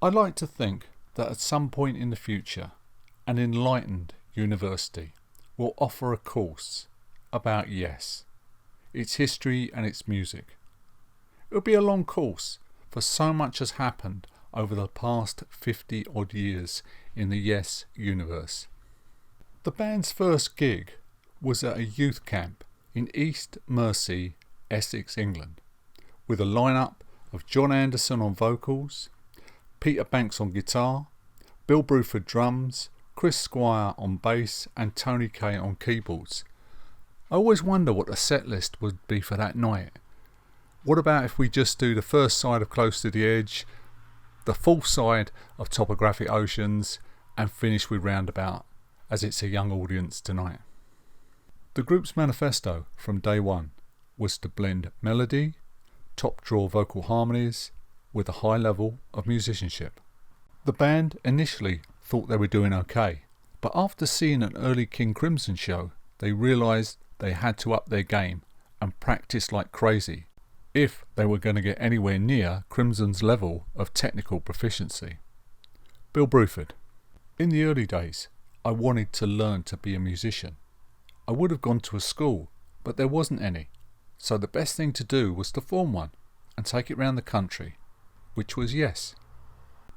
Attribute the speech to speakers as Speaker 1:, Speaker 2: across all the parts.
Speaker 1: I'd like to think that at some point in the future, an enlightened university will offer a course about Yes, its history and its music. It will be a long course, for so much has happened over the past 50 odd years in the Yes universe. The band's first gig was at a youth camp in East Mersey, Essex, England, with a lineup of John Anderson on vocals, Peter Banks on guitar, Bill Bruford drums, Chris Squire on bass and Tony Kaye on keyboards. I always wonder what the set list would be for that night. What about if we just do the first side of Close to the Edge, the full side of Topographic Oceans, and finish with Roundabout, as it's a young audience tonight. The group's manifesto from day one was to blend melody, top draw vocal harmonies with a high level of musicianship. The band initially thought they were doing okay, but after seeing an early King Crimson show, they realised they had to up their game and practice like crazy if they were going to get anywhere near Crimson's level of technical proficiency. Bill Bruford. In the early days, I wanted to learn to be a musician. I would have gone to a school, but there wasn't any, so the best thing to do was to form one and take it round the country, which was Yes.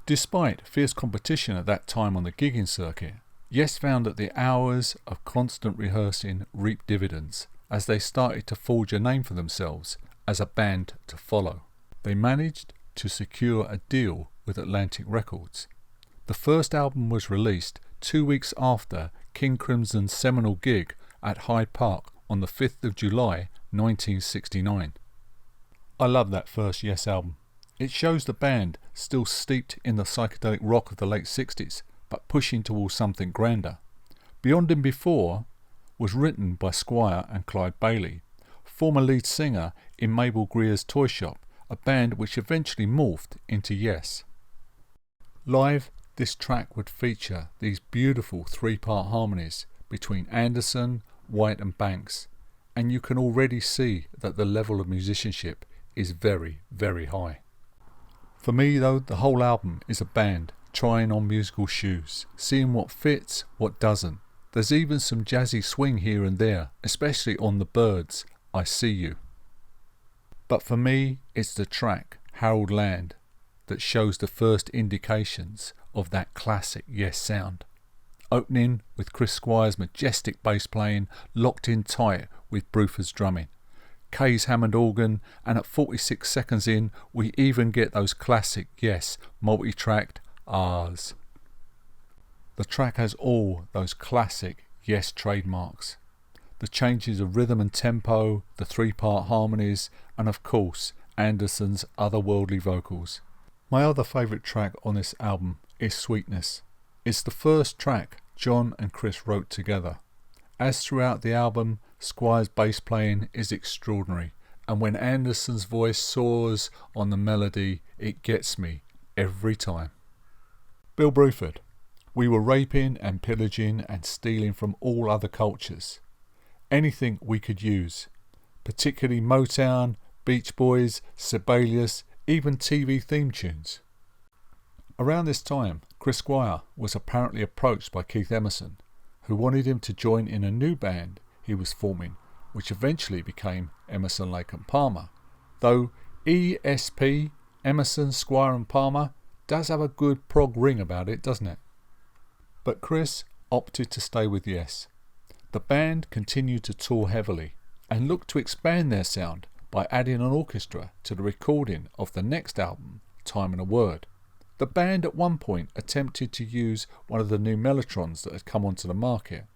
Speaker 1: Despite fierce competition at that time on the gigging circuit, Yes found that the hours of constant rehearsing reaped dividends as they started to forge a name for themselves as a band to follow. They managed to secure a deal with Atlantic Records. The first album was released 2 weeks after King Crimson's seminal gig at Hyde Park on the 5th of July 1969. I love that first Yes album. It shows the band still steeped in the psychedelic rock of the late 60s, but pushing towards something grander. Beyond and Before was written by Squire and Clyde Bailey, former lead singer in Mabel Greer's Toy Shop, a band which eventually morphed into Yes. Live, this track would feature these beautiful three-part harmonies between Anderson, White and Banks, and you can already see that the level of musicianship is very, very high. For me though, the whole album is a band trying on musical shoes, seeing what fits, what doesn't. There's even some jazzy swing here and there, especially on The Byrds' I See You. But for me, it's the track, Harold Land, that shows the first indications of that classic Yes sound. Opening with Chris Squire's majestic bass playing locked in tight with Bruford's drumming, Kaye's Hammond organ, and at 46 seconds in we even get those classic Yes multi-tracked R's. The track has all those classic Yes trademarks. The changes of rhythm and tempo, the three-part harmonies, and of course Anderson's otherworldly vocals. My other favourite track on this album is Sweetness. It's the first track John and Chris wrote together. As throughout the album, Squire's bass playing is extraordinary, and when Anderson's voice soars on the melody, it gets me every time. Bill Bruford. We were raping and pillaging and stealing from all other cultures. Anything we could use, particularly Motown, Beach Boys, Sibelius, even TV theme tunes. Around this time, Chris Squire was apparently approached by Keith Emerson, who wanted him to join in a new band he was forming, which eventually became Emerson, Lake and Palmer. Though ESP, Emerson, Squire and Palmer, does have a good prog ring about it, doesn't it? But Chris opted to stay with Yes. The band continued to tour heavily and looked to expand their sound by adding an orchestra to the recording of the next album, Time and a Word. The band at one point attempted to use one of the new Mellotrons that had come onto the market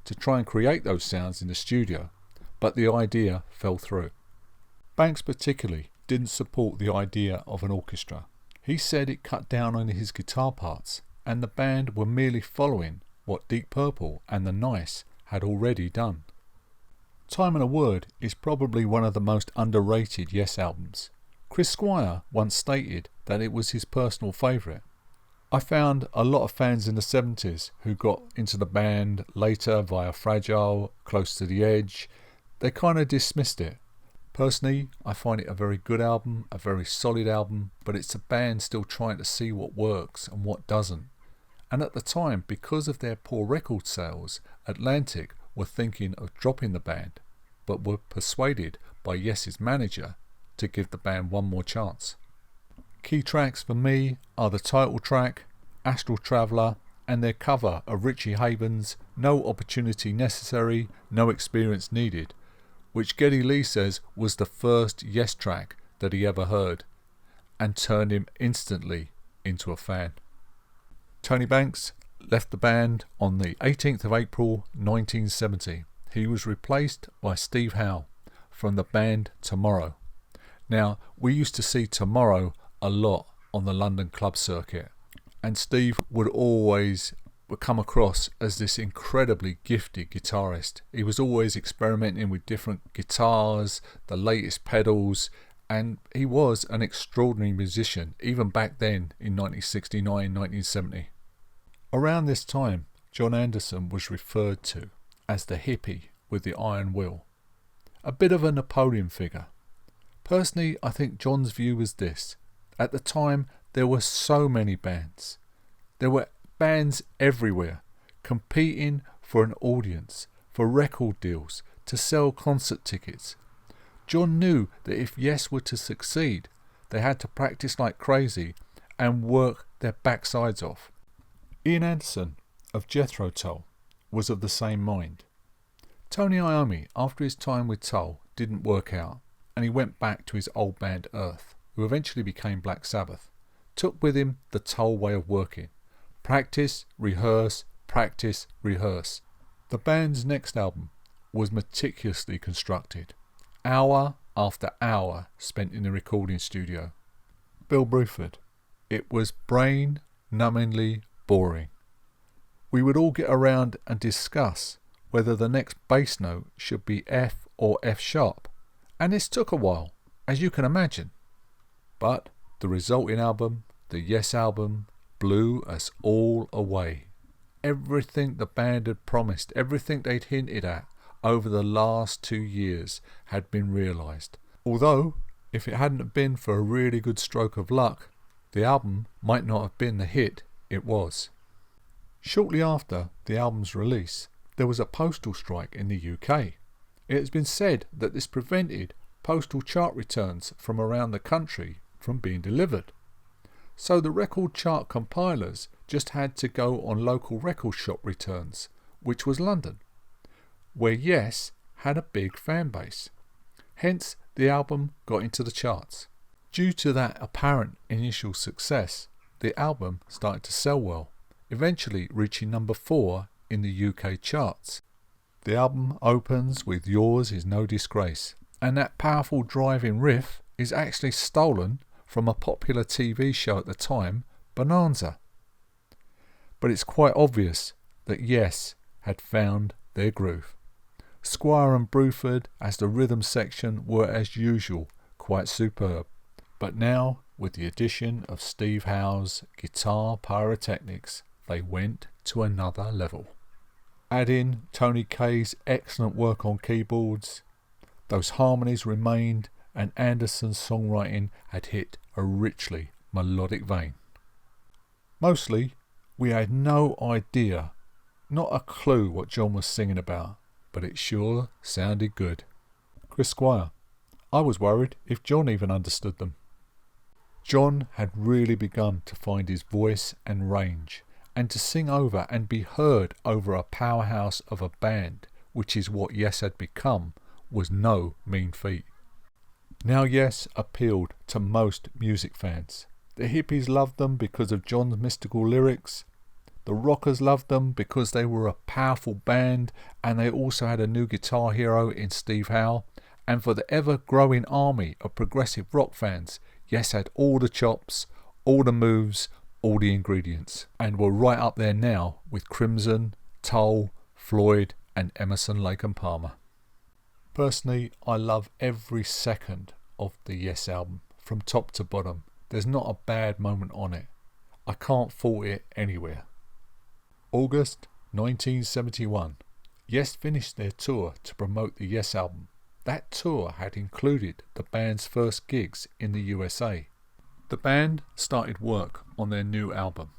Speaker 1: to try and create those sounds in the studio, but the idea fell through. Banks particularly didn't support the idea of an orchestra. He said it cut down on his guitar parts, and the band were merely following what Deep Purple and The Nice had already done. Time and a Word is probably one of the most underrated Yes albums. Chris Squire once stated that it was his personal favourite. I found a lot of fans in the 70s who got into the band later via Fragile, Close to the Edge. They kind of dismissed it. Personally, I find it a very good album, a very solid album, but it's a band still trying to see what works and what doesn't. And at the time, because of their poor record sales, Atlantic were thinking of dropping the band, but were persuaded by Yes's manager to give the band one more chance. Key tracks for me are the title track, Astral Traveller, and their cover of Richie Havens' No Opportunity Necessary, No Experience Needed, which Geddy Lee says was the first Yes track that he ever heard, and turned him instantly into a fan. Tony Banks left the band on the 18th of April 1970. He was replaced by Steve Howe from the band Tomorrow. Now, we used to see Tomorrow a lot on the London club circuit, and Steve would always come across as this incredibly gifted guitarist. He was always experimenting with different guitars, the latest pedals, and he was an extraordinary musician even back then in 1969-1970. Around this time, John Anderson was referred to as the hippie with the iron will, a bit of a Napoleon figure. Personally, I think John's view was this: at the time there were so many bands. There were bands everywhere, competing for an audience, for record deals, to sell concert tickets. John knew that if Yes were to succeed, they had to practice like crazy and work their backsides off. Ian Anderson of Jethro Tull was of the same mind. Tony Iommi, after his time with Tull, didn't work out, and he went back to his old band Earth, who eventually became Black Sabbath. Took with him the Tull way of working: practice, rehearse, practice, rehearse. The band's next album was meticulously constructed, hour after hour spent in the recording studio. Bill Bruford: it was brain-numbingly boring. We would all get around and discuss whether the next bass note should be F or F sharp, and this took a while, as you can imagine. But the resulting album, the Yes album, blew us all away. Everything the band had promised, everything they'd hinted at over the last 2 years had been realised. Although, if it hadn't been for a really good stroke of luck, the album might not have been the hit it was. Shortly after the album's release, there was a postal strike in the UK. It has been said that this prevented postal chart returns from around the country from being delivered. So the record chart compilers just had to go on local record shop returns, which was London, where Yes had a big fan base. Hence, the album got into the charts. Due to that apparent initial success, the album started to sell well, eventually reaching number 4 in the UK charts. The album opens with Yours Is No Disgrace, and that powerful driving riff is actually stolen from a popular TV show at the time, Bonanza. But it's quite obvious that Yes had found their groove. Squire and Bruford as the rhythm section were as usual quite superb, but now with the addition of Steve Howe's guitar pyrotechnics, they went to another level. Add in Tony Kaye's excellent work on keyboards, those harmonies remained, and Anderson's songwriting had hit a richly melodic vein. Mostly, we had no idea, not a clue what John was singing about, but it sure sounded good. Chris Squire: I was worried if John even understood them. John had really begun to find his voice and range, and to sing over and be heard over a powerhouse of a band, which is what Yes had become, was no mean feat. Now Yes appealed to most music fans. The hippies loved them because of John's mystical lyrics. The rockers loved them because they were a powerful band, and they also had a new guitar hero in Steve Howe. And for the ever-growing army of progressive rock fans, Yes had all the chops, all the moves, all the ingredients, and were right up there now with Crimson, Tull, Floyd and Emerson, Lake and Palmer. Personally, I love every second of the Yes album, from top to bottom. There's not a bad moment on it. I can't fault it anywhere. August 1971. Yes finished their tour to promote the Yes album. That tour had included the band's first gigs in the USA. The band started work on their new album.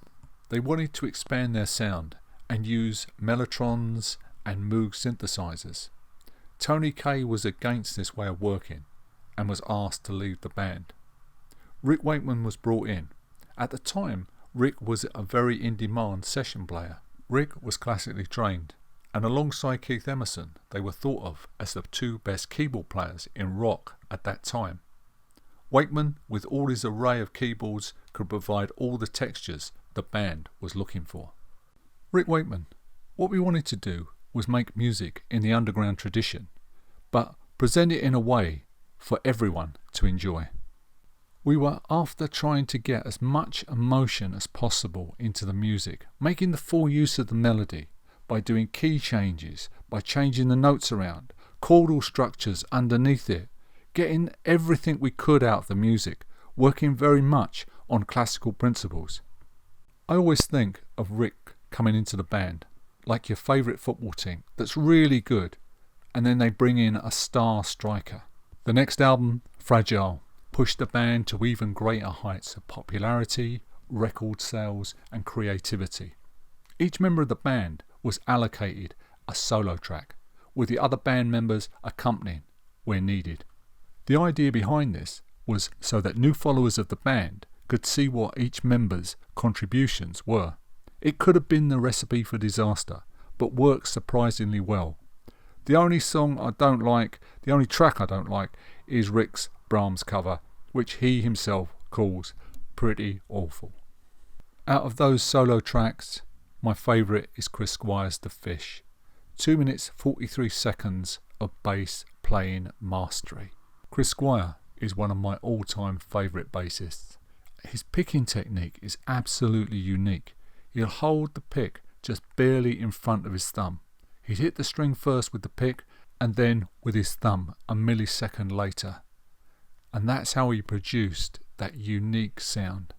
Speaker 1: They wanted to expand their sound and use mellotrons and Moog synthesizers. Tony Kaye was against this way of working and was asked to leave the band. Rick Wakeman was brought in. At the time, Rick was a very in-demand session player. Rick was classically trained, and alongside Keith Emerson, they were thought of as the two best keyboard players in rock at that time. Wakeman, with all his array of keyboards, could provide all the textures the band was looking for. Rick Wakeman, what we wanted to do was make music in the underground tradition, but present it in a way for everyone to enjoy. We were after trying to get as much emotion as possible into the music, making the full use of the melody by doing key changes, by changing the notes around, chordal structures underneath it, getting everything we could out of the music, working very much on classical principles. I always think of Rick coming into the band like your favourite football team that's really good, and then they bring in a star striker. The next album, Fragile, pushed the band to even greater heights of popularity, record sales and creativity. Each member of the band was allocated a solo track, with the other band members accompanying where needed. The idea behind this was so that new followers of the band could see what each member's contributions were. It could have been the recipe for disaster, but worked surprisingly well. The only track I don't like is Rick's Brahms cover, which he himself calls pretty awful. Out of those solo tracks, my favourite is Chris Squire's The Fish. 2 minutes 43 seconds of bass playing mastery. Chris Squire is one of my all-time favourite bassists. His picking technique is absolutely unique. He'll hold the pick just barely in front of his thumb. He'd hit the string first with the pick and then with his thumb a millisecond later. And that's how he produced that unique sound.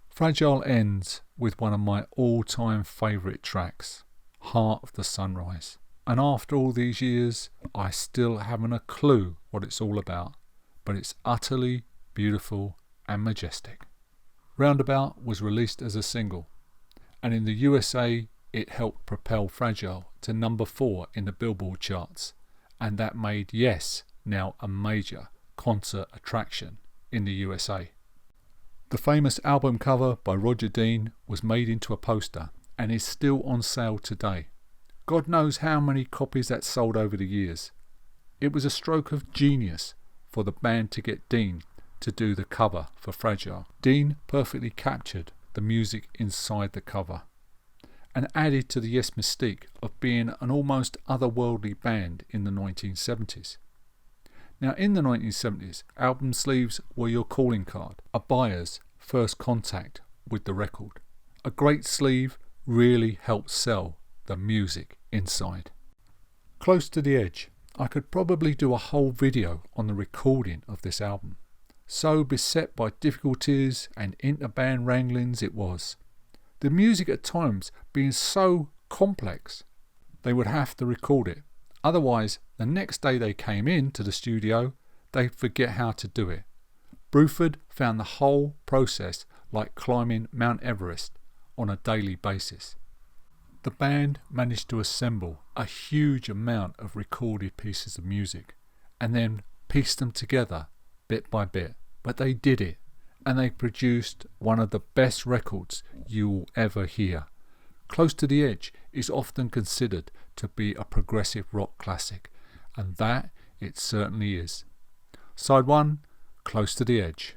Speaker 1: Fragile ends with one of my all-time favourite tracks, Heart of the Sunrise. And after all these years, I still haven't a clue what it's all about, but it's utterly beautiful and majestic. Roundabout was released as a single, and in the USA it helped propel Fragile to number 4 in the Billboard charts, and that made Yes now a major concert attraction in the USA. The famous album cover by Roger Dean was made into a poster and is still on sale today. God knows how many copies that sold over the years. It was a stroke of genius for the band to get Dean to do the cover for Fragile. Dean perfectly captured the music inside the cover and added to the Yes mystique of being an almost otherworldly band in the 1970s. Now in the 1970s, album sleeves were your calling card, a buyer's first contact with the record. A great sleeve really helped sell the music inside. Close to the Edge. I could probably do a whole video on the recording of this album. So beset by difficulties and inter-band wranglings it was. The music at times being so complex, they would have to record it. Otherwise, the next day they came in to the studio, they'd forget how to do it. Bruford found the whole process like climbing Mount Everest on a daily basis. The band managed to assemble a huge amount of recorded pieces of music and then piece them together bit by bit. But they did it, and they produced one of the best records you will ever hear. Close to the Edge is often considered to be a progressive rock classic, and that it certainly is. Side 1, Close to the Edge.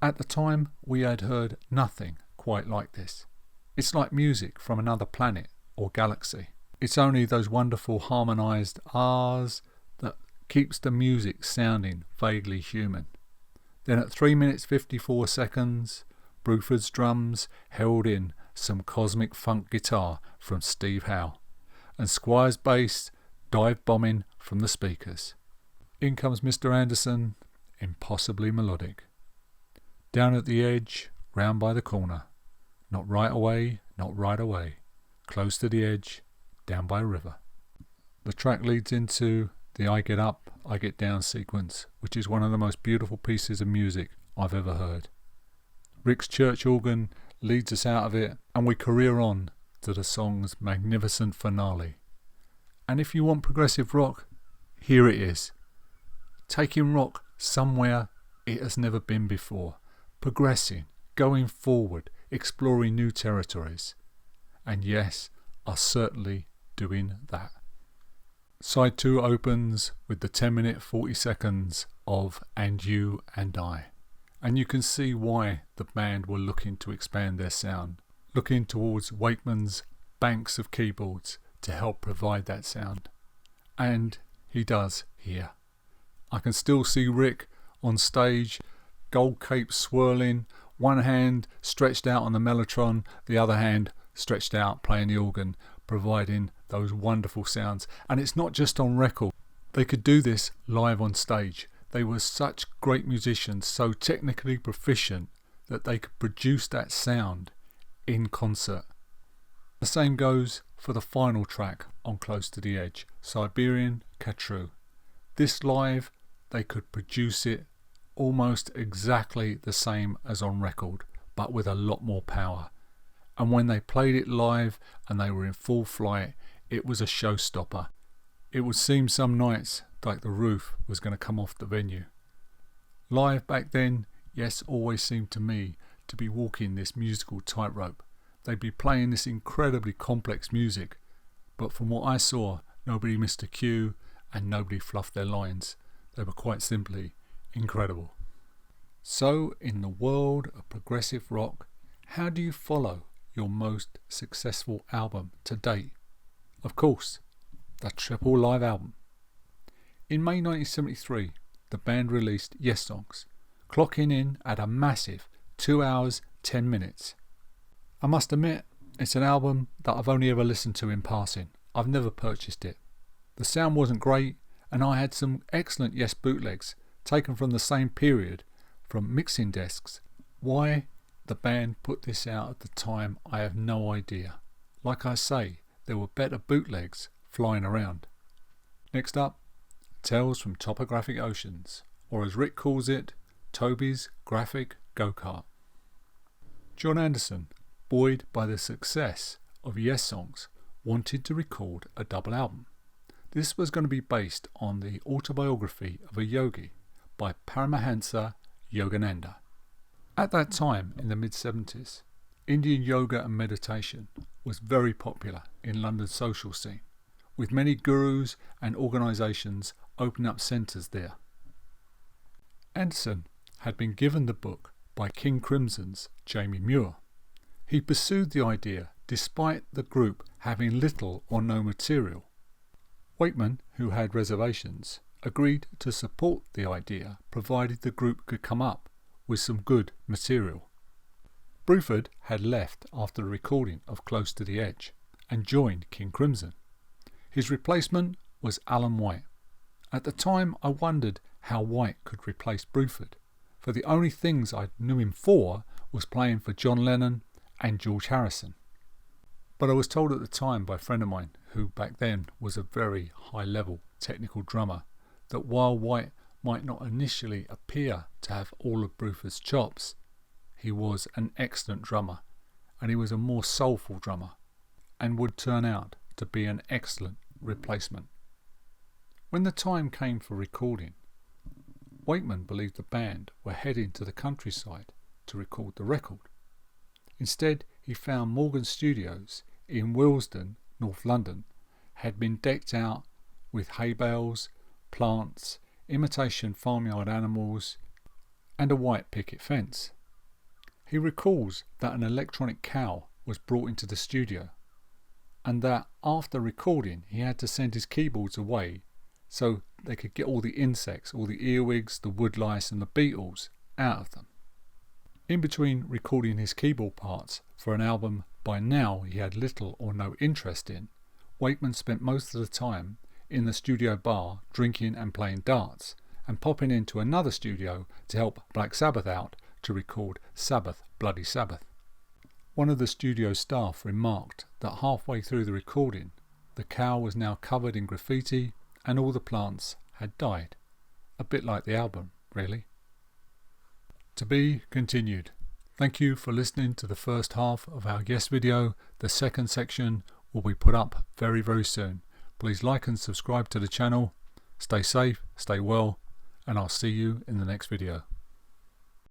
Speaker 1: At the time, we had heard nothing quite like this. It's like music from another planet or galaxy. It's only those wonderful harmonised ahs that keeps the music sounding vaguely human. Then at 3 minutes 54 seconds, Bruford's drums held in some cosmic funk guitar from Steve Howe, and Squire's bass dive bombing from the speakers. In comes Mr. Anderson, impossibly melodic. Down at the edge, round by the corner. Not right away, not right away. Close to the edge, down by a river. The track leads into the I Get Up, I Get Down sequence, which is one of the most beautiful pieces of music I've ever heard. Rick's church organ leads us out of it, and we career on to the song's magnificent finale. And if you want progressive rock, here it is. Taking rock somewhere it has never been before. Progressing, going forward, exploring new territories. And yes, are certainly doing that. Side 2 opens with the 10-minute 40 seconds of And You and I. And you can see why the band were looking to expand their sound, looking towards Wakeman's banks of keyboards to help provide that sound. And he does here. I can still see Rick on stage, gold cape swirling, one hand stretched out on the mellotron, the other hand stretched out playing the organ, providing those wonderful sounds. And it's not just on record. They could do this live on stage. They were such great musicians, so technically proficient that they could produce that sound in concert. The same goes for the final track on Close to the Edge, Siberian Katru. This live, they could produce it almost exactly the same as on record, but with a lot more power. And when they played it live and they were in full flight, it was a showstopper. It would seem some nights like the roof was going to come off the venue. Live back then, Yes always seemed to me to be walking this musical tightrope. They'd be playing this incredibly complex music, but from what I saw, nobody missed a cue and nobody fluffed their lines. They were quite simply incredible. So, in the world of progressive rock, how do you follow your most successful album to date? Of course, the triple live album. In May 1973, the band released Yes Songs, clocking in at a massive 2 hours 10 minutes. I must admit, it's an album that I've only ever listened to in passing. I've never purchased it. The sound wasn't great, and I had some excellent Yes bootlegs taken from the same period from mixing desks. Why the band put this out at the time, I have no idea. Like I say, there were better bootlegs flying around. Next up, Tales from Topographic Oceans, or as Rick calls it, Toby's Graphic Go-Kart. John Anderson, buoyed by the success of Yes Songs, wanted to record a double album. This was going to be based on the autobiography of a yogi by Paramahansa Yogananda. At that time, in the mid-70s, Indian yoga and meditation was very popular in London's social scene, with many gurus and organisations opening up centres there. Anderson had been given the book by King Crimson's Jamie Muir. He pursued the idea despite the group having little or no material. Wakeman, who had reservations, agreed to support the idea provided the group could come up with some good material. Bruford had left after the recording of Close to the Edge and joined King Crimson. His replacement was Alan White. At the time I wondered how White could replace Bruford, for the only things I knew him for was playing for John Lennon and George Harrison. But I was told at the time by a friend of mine, who back then was a very high-level technical drummer, that while White might not initially appear to have all of Bruford's chops, he was an excellent drummer, and he was a more soulful drummer, and would turn out to be an excellent replacement. When the time came for recording, Wakeman believed the band were heading to the countryside to record the record. Instead, he found Morgan Studios in Willesden, North London, had been decked out with hay bales, plants, imitation farmyard animals, and a white picket fence. He recalls that an electronic cow was brought into the studio, and that after recording he had to send his keyboards away so they could get all the insects, all the earwigs, the woodlice and the beetles out of them. In between recording his keyboard parts for an album by now he had little or no interest in, Wakeman spent most of the time in the studio bar drinking and playing darts, and popping into another studio to help Black Sabbath out to record Sabbath, Bloody Sabbath. One of the studio staff remarked that halfway through the recording, the cow was now covered in graffiti and all the plants had died. A bit like the album, really. To be continued. Thank you for listening to the first half of our guest video. The second section will be put up very, very soon. Please like and subscribe to the channel. Stay safe, stay well, and I'll see you in the next video.